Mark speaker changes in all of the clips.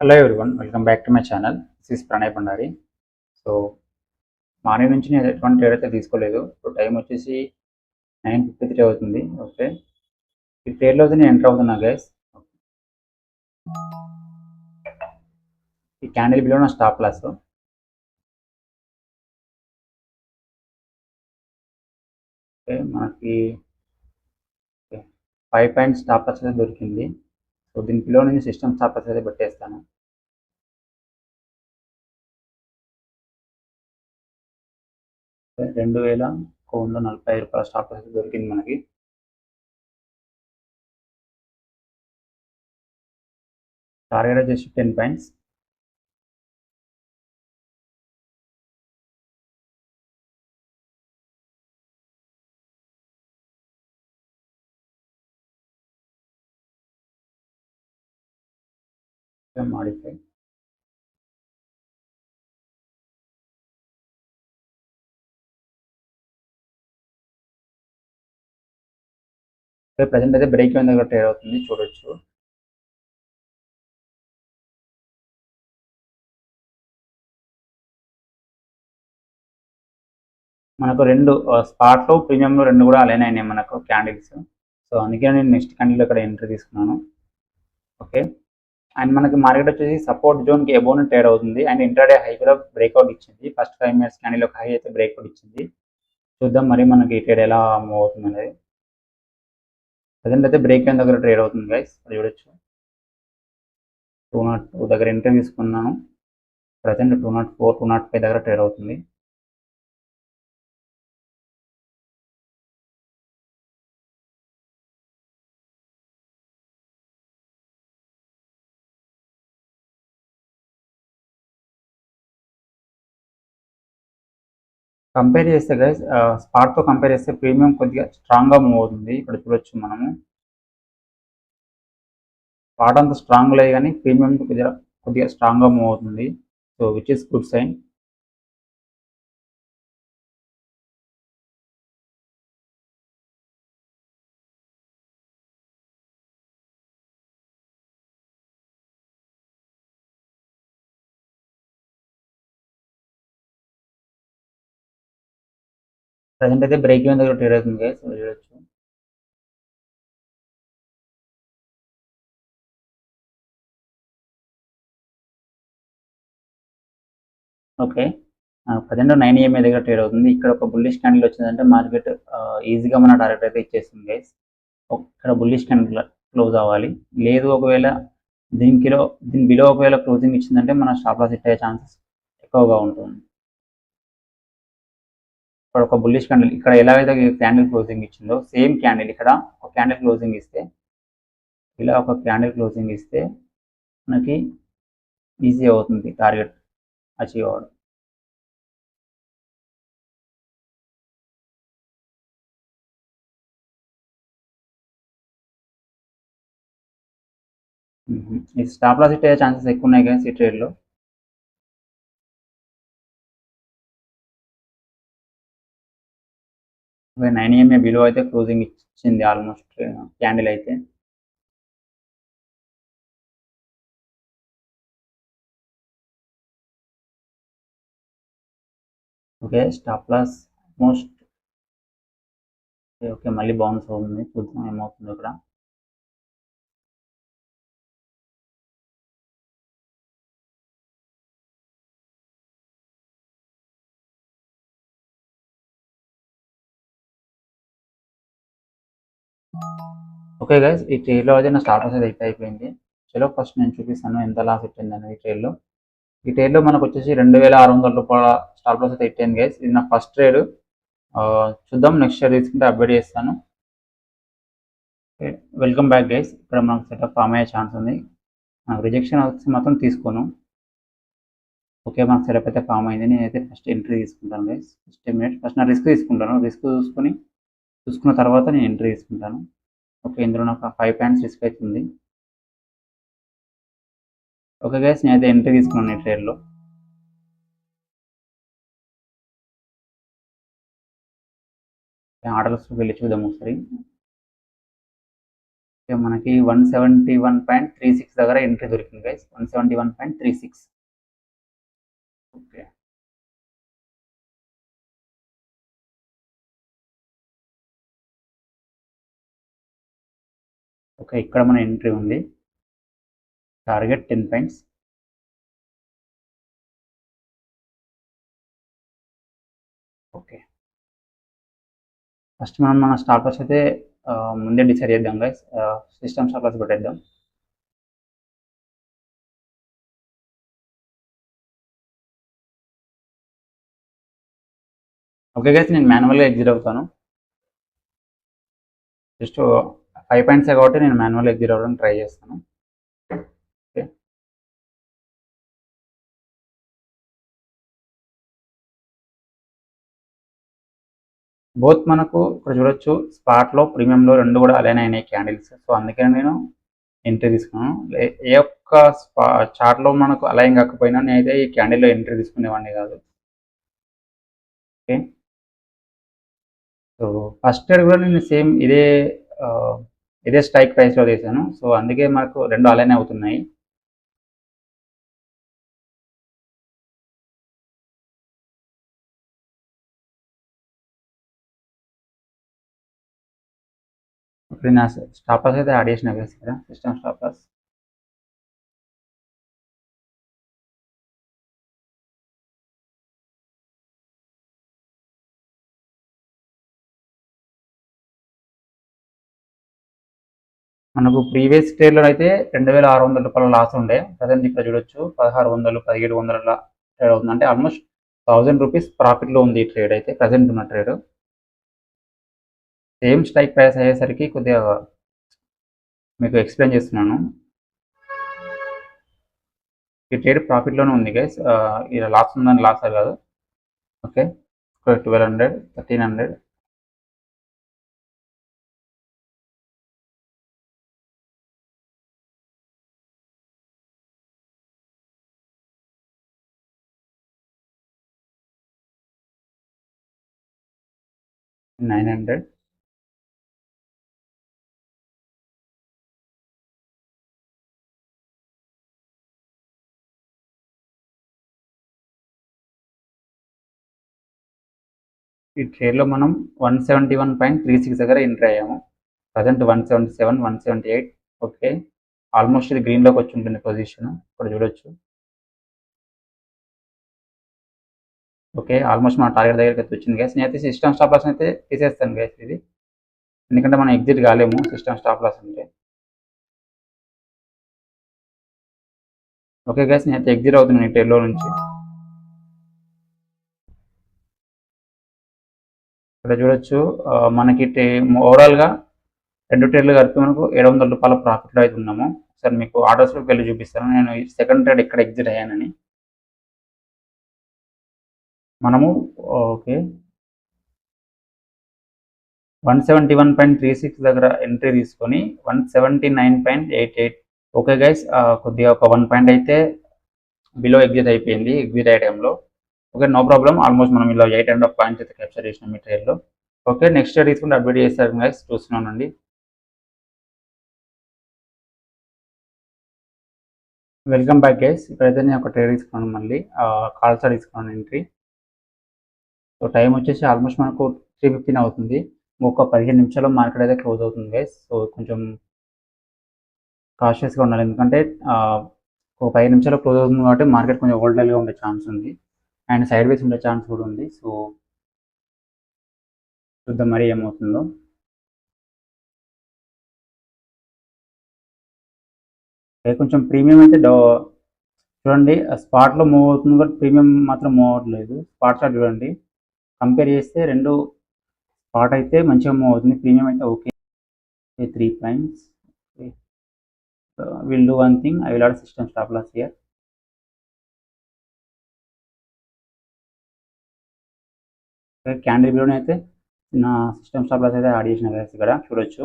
Speaker 1: Hello everyone, welcome back to my channel. This is Pranay Bhandari. So morning నుంచి నేను ఎటువంటి trade అయితే తీసుకోలేదు. ఇప్పుడు టైం వచ్చేసి 9:53 అవుతుంది. ఓకే, ఈ ట్రేడ్లో అయితే నేను ఎంటర్ అవుతున్నా గైస్. ఈ క్యాండిల్ బిలో నా స్టాప్ లాస్. ఓకే, మనకి 5 పాయింట్ స్టాప్ లాస్ అయితే దొరికింది. సో దీని బిలో నేను సిస్టమ్ స్టాప్ లాస్ అయితే పెట్టేస్తాను. ₹2,145 స్టాప్ లాస్ అయితే దొరికింది మనకి. టార్గెట్ వచ్చేసి 10 పాయింట్స్. మాడిఫై ప్రజెంట్ అయితే బ్రేక్ ఈవెన్ దగ్గర ట్రేడ్ అవుతుంది, చూడొచ్చు. మనకు రెండు స్పాట్లో ప్రీమియంలో రెండు కూడా అలైన్ అయినాయి మనకు క్యాండిల్స్. సో అందుకే నేను నెక్స్ట్ క్యాండిల్ ఇక్కడ ఎంట్రీ తీసుకున్నాను. ఓకే, అండ్ మనకి మార్కెట్ వచ్చేసి సపోర్ట్ జోన్కి అబోవ్ ట్రేడ్ అవుతుంది. అండ్ ఇంట్రాడే హై కూడా బ్రేక్అవుట్ ఇచ్చింది. ఫస్ట్ 5 మినిట్స్ క్యాండిల్ ఒక హై అయితే బ్రేక్అవుట్ ఇచ్చింది. చూద్దాం మరి మనకి ట్రేడ్ ఎలా మూవ్ అవుతుంది అనేది. ప్రజెంట్ అయితే బ్రేక్ అయిన దగ్గర ట్రేడ్ అవుతుంది గైస్, చూడొచ్చు. 202 దగ్గర ఎంట్రీ తీసుకున్నాను. ప్రజెంట్ 204, 205 దగ్గర ట్రేడ్ అవుతుంది. కంపేర్ చేస్తే గైస్, స్పాట్తో కంపేర్ చేస్తే ప్రీమియం కొద్దిగా స్ట్రాంగ్గా మూవ్ అవుతుంది. ఇక్కడ చూడొచ్చు మనము. స్పాట్ అంత స్ట్రాంగ్ లేదు కానీ ప్రీమియం కొద్దిగా స్ట్రాంగ్గా మూవ్ అవుతుంది. So which is good sign. Present అయితే బ్రేక్ ఈవెన్ దగ్గర ట్రేడ్ అవుతుంది గైస్, చూడొచ్చు. ఓకే, ప్రజెంట్ 9 EMA దగ్గర ట్రేడ్ అవుతుంది. ఇక్కడ ఒక బుల్లిష్ క్యాండిల్ వచ్చిందంటే మార్కెట్ ఈజీగా మన టార్గెట్ అయితే ఇచ్చేస్తుంది గైస్. ఇక్కడ బుల్లిష్ క్యాండిల్ క్లోజ్ అవ్వాలి. లేదు ఒకవేళ దీని బిలో ఒకవేళ క్లోజింగ్ ఇచ్చిందంటే మన స్టాప్ లాస్ హిట్ అయ్యే ఛాన్సెస్ ఎక్కువగా ఉంటుంది. ఇక్కడ ఒక బుల్లిష్ క్యాండిల్, ఇక్కడ ఎలా అయితే క్యాండిల్ క్లోజింగ్ ఇచ్చిందో సేమ్ క్యాండిల్ ఇక్కడ ఒక క్యాండిల్ క్లోజింగ్ ఇస్తే, ఇలా ఒక క్యాండిల్ క్లోజింగ్ ఇస్తే మనకి ఈజీ అవుతుంది టార్గెట్ అచీవ్ అవ్వడం. ఈ స్టాప్ లాస్ హిట్ అయ్యే ఛాన్సెస్ ఎక్కువ ఉన్నాయి కానీ ఈ ట్రేడ్లో. 9 EMA బిలో అయితే క్లోజింగ్ ఇచ్చింది ఆల్మోస్ట్ క్యాండిల్ అయితే. Okay, stop loss almost. Okay, మళ్ళీ బౌన్స్ అవుతుంది, చూద్దాం ఏమవుతుందో ఇక్కడ. ఓకే గైస్, ఈ ట్రేడ్లో అయితే నా స్టాప్ లాస్ అయితే హిట్ అయిపోయింది. చలో ఫస్ట్ నేను చూపిస్తాను ఎంత లాస్ హిట్ అనేది ఈ ట్రేడ్లో. ఈ ట్రేడ్లో మనకు వచ్చేసి ₹2,600 స్టాప్ లాస్ అయితే హిట్ అయింది గైస్. ఇది నా ఫస్ట్ ట్రేడ్. చూద్దాం నెక్స్ట్ ట్రేడ్ తీసుకుంటే అప్డేట్ చేస్తాను. Welcome back guys. ఇక్కడ మనకు సెటప్ ఫామ్ అయ్యే ఛాన్స్ ఉంది. నాకు రిజెక్షన్ వచ్చి మాత్రం తీసుకోను. ఓకే, మనకు సెటప్ అయితే ఫామ్ అయింది. నేనైతే ఫస్ట్ ఎంట్రీ తీసుకుంటాను గైస్. ఫస్ట్ నా రిస్క్ తీసుకుంటాను. రిస్క్ చూసుకున్న తర్వాత నేను ఎంట్రీ తీసుకుంటాను. ఓకే, ఇందులో నాకు 5 పాయింట్స్ రిస్క్ అవుతుంది. ఓకే గైస్, నేనైతే ఎంట్రీ తీసుకున్నాను ఈ ట్రేడ్లో. ఆర్డర్స్కి వెళ్ళి చూద్దాం ఒకసారి. మనకి 171.36 దగ్గర ఎంట్రీ దొరికింది గైస్. 171.36. ఓకే. ఓకే, ఇక్కడ మన ఎంట్రీ ఉంది. Target 10 points. ఓకే, ఫస్ట్ మనం మన స్టాప్ లాస్ అయితే ముందే డిసైడ్ చేద్దాం గైస్. సిస్టమ్ స్టాప్ లాస్ పెట్టేద్దాం. ఓకే గైస్, నేను మాన్యువల్గా ఎగ్జిట్ అవుతాను. జస్ట్ 5 పాయింట్స్ కాబట్టి నేను మాన్యువల్ ఎగ్జిట్ అవ్వడానికి ట్రై చేస్తాను. ఓకే, బోత్ మనకు ఇక్కడ చూడొచ్చు, స్పాట్లో ప్రీమియంలో రెండు కూడా అలైన్ అయినాయి క్యాండిల్స్. సో అందుకని నేను ఎంట్రీ తీసుకున్నాను. ఏ ఒక్క చార్ట్లో మనకు అలైన్ కాకపోయినా నేనైతే ఈ క్యాండిల్లో ఎంట్రీ తీసుకునేవాడిని కాదు. ఓకే, సో ఫస్ట్ ట్రేడ్ కూడా నేను సేమ్ ఇదే స్ట్రైక్ ప్రైస్లో తీసాను. సో అందుకే మనకు రెండు అలైన్ అవుతున్నాయి. ఇప్పుడు నా స్టాప్ లాస్ అయితే యాడ్ చేసిన కదా, సిస్టమ్ స్టాప్ లాస్. మనకు ప్రీవియస్ ట్రేడ్లో అయితే 2600 రూపాయల లాస్ ఉండే. ప్రజెంట్ ఇక్కడ చూడొచ్చు 1600, 1700 ట్రేడ్ అవుతుంది. అంటే ఆల్మోస్ట్ 1000 రూపీస్ ప్రాఫిట్లో ఉంది ఈ ట్రేడ్ అయితే, ప్రజెంట్ ఉన్న ట్రేడ్. సేమ్ స్ట్రైక్ ప్రైస్ అయ్యేసరికి కొద్దిగా మీకు ఎక్స్ప్లెయిన్ చేస్తున్నాను. ఈ ట్రేడ్ ప్రాఫిట్లోనే ఉంది గైస్. ఇలా లాస్ ఉందని లాస్ కాదు. ఓకే, 1200, 1300. $900. ఈ ట్రేడ్లో మనం 171.36 దగ్గర ఎంటర్ అయ్యాము. ప్రజెంట్ 177, 178. ఓకే, ఆల్మోస్ట్ ఇది గ్రీన్లోకి వచ్చి ఉంటుంది పొజిషన్. ఇక్కడ చూడొచ్చు. ఓకే, ఆల్మోస్ట్ మన టార్గెట్ దగ్గరికి అయితే వచ్చింది గైస్. నేనైతే సిస్టమ్ స్టాప్ లాస్ అయితే తీసేస్తాను గైస్ ఇది, ఎందుకంటే మనం ఎగ్జిట్ కాలేము సిస్టమ్ స్టాప్ లాస్ అంటే. ఓకే గైస్, నేనైతే ఎగ్జిట్ అవుతున్నాను ఈ ట్రేడ్లో నుంచి. ఇక్కడ చూడొచ్చు, మనకి ఓవరాల్గా రెండు ట్రేడ్లు కలిపి మనకు 700 రూపాయల ప్రాఫిట్లో అయితే ఉన్నాము. సార్ మీకు ఆర్డర్స్లోకి వెళ్ళి చూపిస్తాను నేను ఈ సెకండ్ ట్రేడ్ ఎక్కడ ఎగ్జిట్ అయ్యానని. మనము ఓకే 171.36 దగ్గర ఎంట్రీ తీసుకొని 179.88. ఓకే గైస్, కొద్దిగా ఒక 1 పాయింట్ అయితే బిలో ఎగ్జిట్ అయిపోయింది ఎగ్జిట్ అయ్యే టైంలో. Okay, no problem. ఆల్మోస్ట్ మనం ఇలా 8.5 పాయింట్స్ అయితే క్యాప్చర్ చేసినాం ఈ ట్రేడ్లో. ఓకే, నెక్స్ట్ ట్రేడ్ తీసుకుంటే అప్డేట్ చేస్తారు గైస్, చూస్తున్నానండి. Welcome back guys. ఇక్కడైతే నేను ఒక ట్రేడ్ తీసుకున్నాను, మళ్ళీ కాల్సా తీసుకున్నాను ఎంట్రీ. సో టైం వచ్చేసి ఆల్మోస్ట్ మనకు 3:15 అవుతుంది. ఇంకొక 15 నిమిషాల్లో మార్కెట్ అయితే క్లోజ్ అవుతుంది గైస్. సో కొంచెం కాషియస్గా ఉండాలి, ఎందుకంటే ఒక 5 నిమిషాల్లో క్లోజ్ అవుతుంది కాబట్టి మార్కెట్ కొంచెం వోల్టైల్గా ఉండే ఛాన్స్ ఉంది, అండ్ సైడ్ వేస్ ఉండే ఛాన్స్ కూడా ఉంది. సో చూద్దాం మరి ఏమవుతుందో. కొంచెం ప్రీమియం అయితే చూడండి, స్పాట్లో మూవ్ అవుతుంది బట్ ప్రీమియం మాత్రం మూవ్ అవ్వట్లేదు. స్పాట్ చార్ట్ చూడండి, కంపేర్ చేస్తే రెండు స్పాట్ అయితే మంచిగా మూవ్ అవుతుంది, ప్రీమియం అయితే okay 3 points. Will do one thing, I will add system stop loss here. Candle బిలోనే అయితే నా సిస్టమ్ స్టాప్ లాస్ అయితే యాడ్ చేసిన గైస్, ఇక్కడ చూడొచ్చు.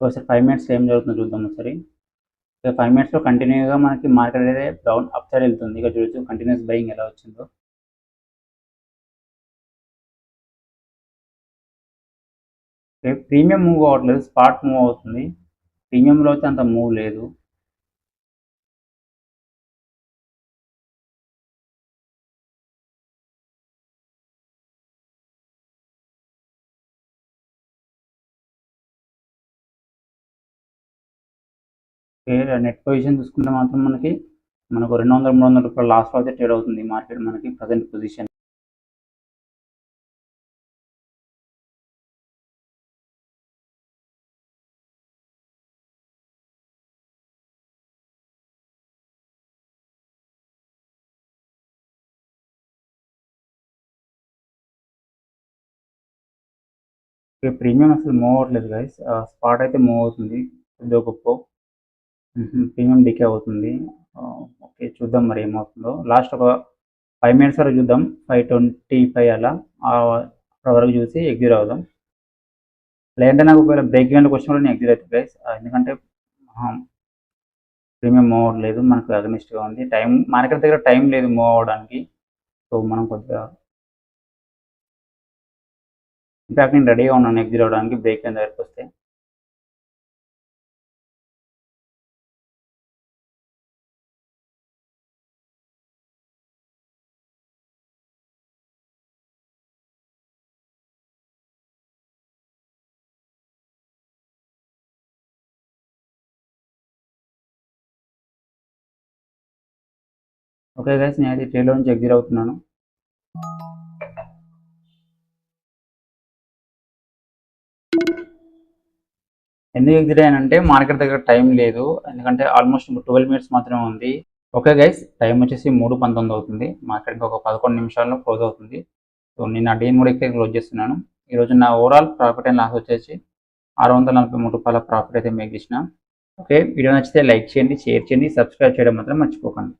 Speaker 1: ఒకసారి 5 మినిట్స్ ఏం జరుగుతుందో చూద్దాం ఒకసారి. 5 మినిట్స్లో కంటిన్యూగా మనకి మార్కెట్ అయితే డౌన్ అప్ సైడ్ వెళ్తుంది. ఇక చూడొచ్చు కంటిన్యూస్ బయింగ్ ఎలా వచ్చిందో. ప్రీమియం మూవ్ అవ్వట్లేదు, స్పాట్ మూవ్ అవుతుంది. ప్రీమియంలో అయితే అంత మూవ్ లేదు. నెట్ పొజిషన్ చూసుకుంటే మాత్రం మనకు 200-300 రూపాయల లాస్ట్లో అయితే ట్రేడ్ అవుతుంది మార్కెట్ మనకి ప్రజెంట్ పొజిషన్. ప్రీమియం అసలు మూవ్ అవ్వట్లేదు గైస్. స్పాట్ అయితే మూవ్ అవుతుంది కొద్దిగా గొప్ప. ప్రీమియం డికే అవుతుంది. ఓకే, చూద్దాం మరి ఏమవుతుందో. లాస్ట్ ఒక 5 మినిట్స్ వరకు చూద్దాం. 5:25 అలా వరకు చూసి ఎగ్జిట్ అవుదాం. లేదంటే నాకు ఒకవేళ బ్రేక్ ఈవెంట్కి వచ్చిన కూడా నేను ఎగ్జిట్ అవుతుంది గైస్. ఎందుకంటే ప్రీమియం మూవ్ అవ్వట్లేదు, మనకు అగనిస్ట్గా ఉంది. మార్కెట్ దగ్గర టైం లేదు మూవ్ అవ్వడానికి. సో మనం కొద్దిగా ఇన్ఫాక్ట్ నేను రెడీగా ఉన్నాను ఎగ్జిట్ అవ్వడానికి బ్రేక్ ఈవెంట్ దగ్గరికి వస్తే. ఓకే గైస్, నేను అయితే ట్రేడ్లో నుంచి ఎగ్జిట్ అవుతున్నాను. ఎందుకు ఎగ్జిట్ అయ్యానంటే మార్కెట్ దగ్గర టైం లేదు, ఎందుకంటే ఆల్మోస్ట్ 12 మినిట్స్ మాత్రమే ఉంది. ఓకే గైస్, టైం వచ్చేసి 3:19 అవుతుంది. మార్కెట్ ఇంకొక 11 నిమిషాల్లో క్లోజ్ అవుతుంది. సో నేను ఆ డేని కూడా ఇక్కడ క్లోజ్ చేస్తున్నాను. ఈరోజు నా ఓవరాల్ ప్రాఫిట్ అండ్ లాస్ వచ్చేసి 643 రూపాయల ప్రాఫిట్ అయితే మేక్ చేసిన. ఓకే, వీడియో నచ్చితే లైక్ చేయండి, షేర్ చేయండి, సబ్స్క్రైబ్ చేయడం మాత్రం మర్చిపోకండి.